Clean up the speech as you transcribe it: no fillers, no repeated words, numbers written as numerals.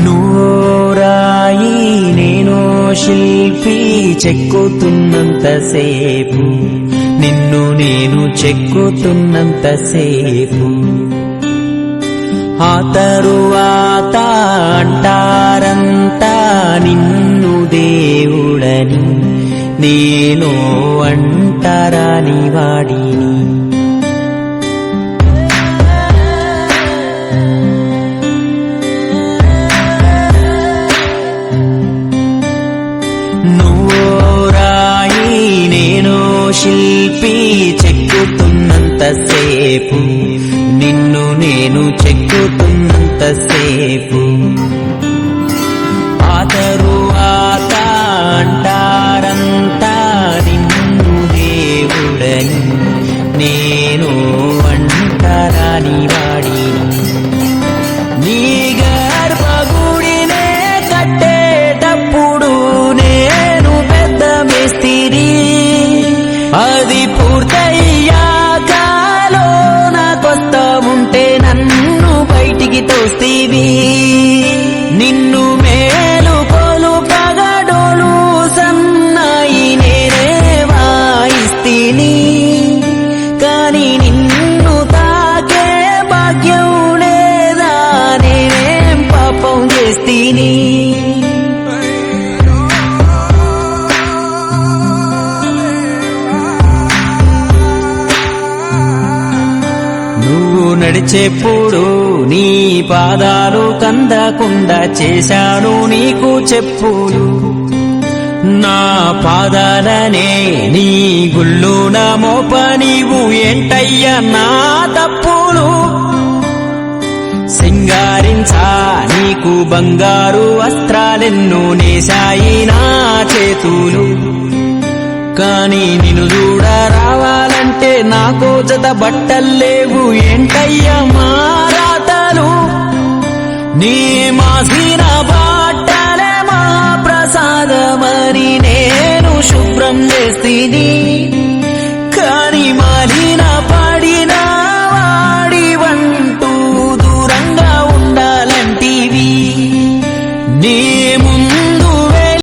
నువ్వో రాయి నేనో శిల్పి చెక్కుతున్నంతసేపు నిన్ను నేను చెక్కుతున్నంతసేపు ఆ తరువాత అంటారంతా నిన్ను దేవుడని నేను అంటరాని వాడిని. నువ్వో రాయి నేనో శిల్పి చెక్కుతున్నంతసేపు నిన్ను నేను చెక్కుతున్నంతసేపు ఆ తరువాత అంటారంతా నిన్ను దేవుడని నేను అంటరాని వాడిని. నీ గర్భగుడినే కట్టేటప్పుడు నేను పెద్ద మేస్తిరి, అది పూర్తయ్యాక లోనకొస్తా ఉంటే నన్ను బయటికి తోస్తీవి. నిన్ను మేలుకొలు పగడోలు సన్నాయి నేనే వాయిస్తిని, కాని నిన్ను తాకే భాగ్యం లేదా నేనేం పాపం చేస్తీని. నువ్వు నడిచేప్పుడు నీ పాదాలు కందకుండా చేశాను నీకు చెప్పులు, నా పాదాలనే నీ గుళ్ళున మోప నీవు ఏంటయ్యా నా తప్పులు. సింగారించా నీకు బంగారు వస్త్రాలెన్నో నేశాయి నా చేతులు, కాని నిన్ను చూడ రావాలంటే నాకో జత బట్టల్లేవు ఏంటయ్యా మారాటలు. నీ మాసిన బట్టలే మా ప్రసాదమని నేను శుభ్రం చేస్తీని, కాని మాలిన